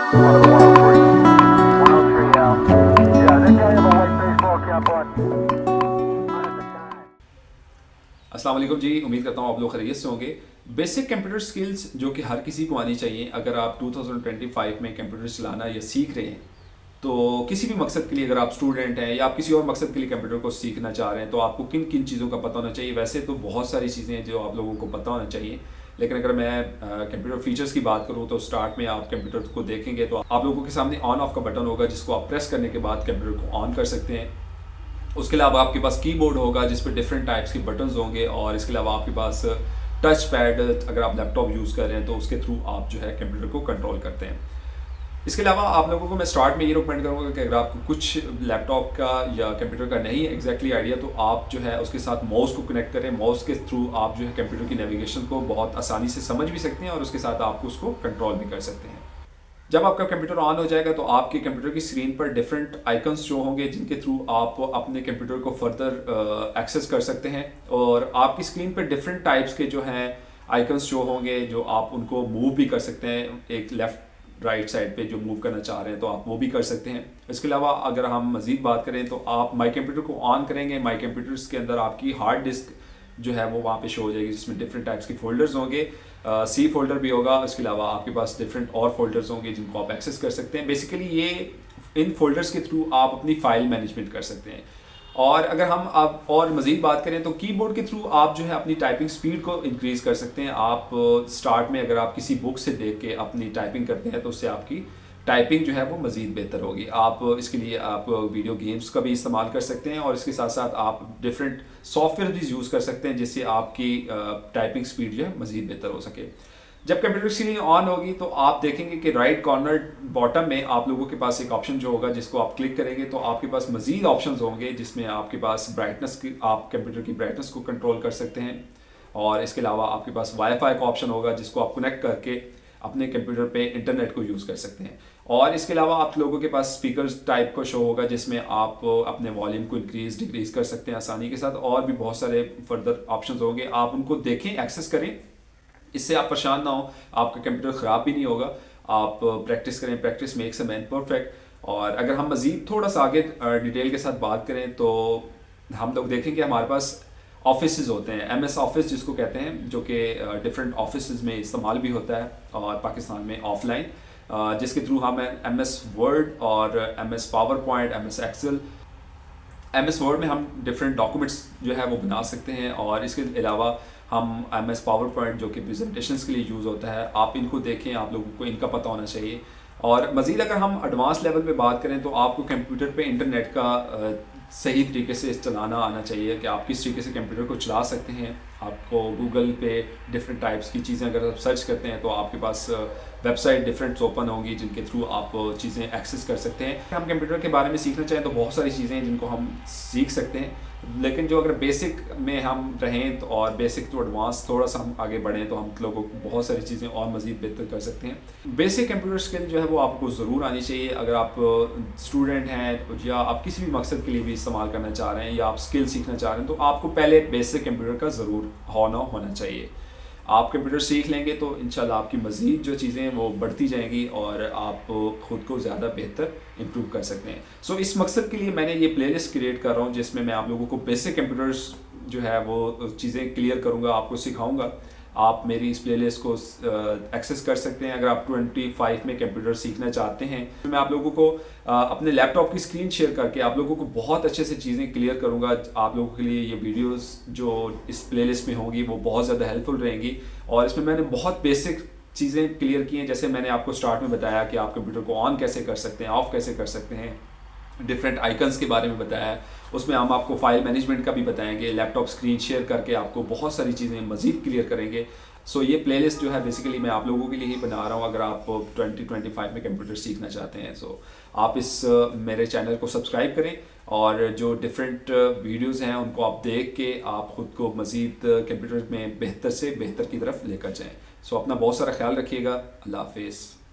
अस्सलाम वालेकुम जी, उम्मीद करता हूँ आप लोग खैरियत से होंगे। बेसिक कंप्यूटर स्किल्स जो कि हर किसी को आनी चाहिए अगर आप 2025 में कंप्यूटर चलाना या सीख रहे हैं, तो किसी भी मकसद के लिए अगर आप स्टूडेंट हैं या आप किसी और मकसद के लिए कंप्यूटर को सीखना चाह रहे हैं तो आपको किन किन चीज़ों का पता होना चाहिए। वैसे तो बहुत सारी चीज़ें हैं जो आप लोगों को पता होना चाहिए, लेकिन अगर मैं कंप्यूटर फीचर्स की बात करूँ तो स्टार्ट में आप कंप्यूटर को देखेंगे तो आप लोगों के सामने ऑन ऑफ का बटन होगा जिसको आप प्रेस करने के बाद कंप्यूटर को ऑन कर सकते हैं। उसके अलावा आपके पास कीबोर्ड होगा जिस पर डिफरेंट टाइप्स के बटन्स होंगे, और इसके अलावा आपके पास टच पैड, अगर आप लैपटॉप यूज़ कर रहे हैं तो उसके थ्रू आप जो है कंप्यूटर को कंट्रोल करते हैं। इसके अलावा आप लोगों को मैं स्टार्ट में ये रिकमेंड करूँगा कि अगर आपको कुछ लैपटॉप का या कंप्यूटर का नहीं एग्जैक्टली आइडिया तो आप जो है उसके साथ माउस को कनेक्ट करें। माउस के थ्रू आप जो है कंप्यूटर की नेविगेशन को बहुत आसानी से समझ भी सकते हैं और उसके साथ आप उसको कंट्रोल भी कर सकते हैं। जब आपका कंप्यूटर ऑन हो जाएगा तो आपके कंप्यूटर की स्क्रीन पर डिफरेंट आइकन्स शो होंगे जिनके थ्रू आप अपने कंप्यूटर को फर्दर एक्सेस कर सकते हैं, और आपकी स्क्रीन पर डिफरेंट टाइप्स के जो हैं आइकन्स शो होंगे जो आप उनको मूव भी कर सकते हैं। एक लेफ़्ट राइट साइड पे जो मूव करना चाह रहे हैं तो आप वो भी कर सकते हैं। इसके अलावा अगर हम मज़ीद बात करें तो आप माई कंप्यूटर को ऑन करेंगे, माई कंप्यूटर्स के अंदर आपकी हार्ड डिस्क जो है वो वहाँ पे शो हो जाएगी जिसमें डिफरेंट टाइप्स के फोल्डर्स होंगे। सी फोल्डर भी होगा, इसके अलावा आपके पास डिफरेंट और फोल्डर्स होंगे जिनको आप एक्सेस कर सकते हैं। बेसिकली ये इन फोल्डर्स के थ्रू आप अपनी फाइल मैनेजमेंट कर सकते हैं। और अगर हम अब और मज़ीद बात करें तो कीबोर्ड के थ्रू आप जो है अपनी टाइपिंग स्पीड को इंक्रीज़ कर सकते हैं। आप स्टार्ट में अगर आप किसी बुक से देख के अपनी टाइपिंग करते हैं तो उससे आपकी टाइपिंग जो है वो मज़ीद बेहतर होगी। आप इसके लिए आप वीडियो गेम्स का भी इस्तेमाल कर सकते हैं और इसके साथ साथ आप डिफरेंट सॉफ्टवेयर भी यूज़ कर सकते हैं जिससे आपकी टाइपिंग स्पीड जो है मज़ीद बेहतर हो सके। जब कंप्यूटर स्क्रीन ऑन होगी तो आप देखेंगे कि राइट कॉर्नर बॉटम में आप लोगों के पास एक ऑप्शन जो होगा जिसको आप क्लिक करेंगे तो आपके पास मज़ीद ऑप्शंस होंगे जिसमें आपके पास ब्राइटनेस की, आप कंप्यूटर की ब्राइटनेस को कंट्रोल कर सकते हैं, और इसके अलावा आपके पास वाईफाई का ऑप्शन होगा जिसको आप कनेक्ट करके अपने कंप्यूटर पे इंटरनेट को यूज़ कर सकते हैं। और इसके अलावा आप लोगों के पास स्पीकर्स टाइप का शो होगा जिसमें आप अपने वॉल्यूम को इंक्रीज डिक्रीज कर सकते हैं आसानी के साथ, और भी बहुत सारे फर्दर ऑप्शंस होंगे। आप उनको देखें, एक्सेस करें, इससे आप परेशान ना हो, आपका कंप्यूटर ख़राब भी नहीं होगा। आप प्रैक्टिस करें, practice makes a man perfect. और अगर हम मज़ीद थोड़ा सा आगे डिटेल के साथ बात करें तो हम लोग देखें कि हमारे पास ऑफिस होते हैं, MS ऑफिस जिसको कहते हैं, जो कि डिफरेंट ऑफिस में इस्तेमाल भी होता है और पाकिस्तान में ऑफलाइन, जिसके थ्रू हम MS वर्ड और MS PowerPoint, MS Excel, MS Word में हम डिफरेंट डॉक्यूमेंट्स जो है वो बना सकते हैं, और इसके अलावा हम MS पावर पॉइंट जो कि प्रेजेंटेशंस के लिए यूज़ होता है, आप इनको देखें, आप लोगों को इनका पता होना चाहिए। और मज़ीद अगर हम एडवांस लेवल पे बात करें तो आपको कंप्यूटर पे इंटरनेट का सही तरीके से चलाना आना चाहिए कि आप किस तरीके से कंप्यूटर को चला सकते हैं। आपको गूगल पे डिफरेंट टाइप्स की चीज़ें अगर आप सर्च करते हैं तो आपके पास वेबसाइट डिफरेंट ओपन होंगी जिनके थ्रू आप चीज़ें एक्सेस कर सकते हैं। हम कंप्यूटर के बारे में सीखना चाहें तो बहुत सारी चीज़ें हैं जिनको हम सीख सकते हैं, लेकिन जो अगर बेसिक में हम रहें तो और बेसिक टू एडवांस थोड़ा सा हम आगे बढ़ें तो हम लोगों को बहुत सारी चीज़ें और मज़ीद बेहतर कर सकते हैं। बेसिक कंप्यूटर स्किल जो है वो आपको ज़रूर आनी चाहिए अगर आप स्टूडेंट हैं या आप किसी भी मकसद के लिए भी इस्तेमाल करना चाह रहे हैं या आप स्किल सीखना चाह रहे हैं तो आपको पहले बेसिक कंप्यूटर का ज़रूर होना चाहिए। आप कंप्यूटर सीख लेंगे तो इंशाल्लाह आपकी मज़ीद जो चीज़ें हैं वो बढ़ती जाएंगी और आप ख़ुद को ज़्यादा बेहतर इम्प्रूव कर सकते हैं। सो इस मकसद के लिए मैंने ये प्लेलिस्ट क्रिएट कर रहा हूँ जिसमें मैं आप लोगों को बेसिक कंप्यूटर्स जो है वो चीज़ें क्लियर करूँगा, आपको सिखाऊँगा। आप मेरी इस प्लेलिस्ट को एक्सेस कर सकते हैं अगर आप 25 में कंप्यूटर सीखना चाहते हैं। मैं आप लोगों को अपने लैपटॉप की स्क्रीन शेयर करके आप लोगों को बहुत अच्छे से चीज़ें क्लियर करूंगा। आप लोगों के लिए ये वीडियोस जो इस प्लेलिस्ट में होंगी वो बहुत ज़्यादा हेल्पफुल रहेंगी, और इसमें मैंने बहुत बेसिक चीज़ें क्लियर की हैं। जैसे मैंने आपको स्टार्ट में बताया कि आप कंप्यूटर को ऑन कैसे कर सकते हैं, ऑफ कैसे कर सकते हैं, डिफरेंट आइकन्स के बारे में बताया है, उसमें हम आपको फाइल मैनेजमेंट का भी बताएंगे, लैपटॉप स्क्रीन शेयर करके आपको बहुत सारी चीज़ें मज़ीद क्लियर करेंगे। सो ये प्लेलिस्ट जो है बेसिकली मैं आप लोगों के लिए ही बना रहा हूँ अगर आप 2025 में कंप्यूटर सीखना चाहते हैं। सो आप इस मेरे चैनल को सब्सक्राइब करें और जो डिफरेंट वीडियोस हैं उनको आप देख के आप ख़ुद को मज़ीद कंप्यूटर में बेहतर से बेहतर की तरफ लेकर जाएँ। सो अपना बहुत सारा ख्याल रखिएगा। अल्लाह हाफिज़।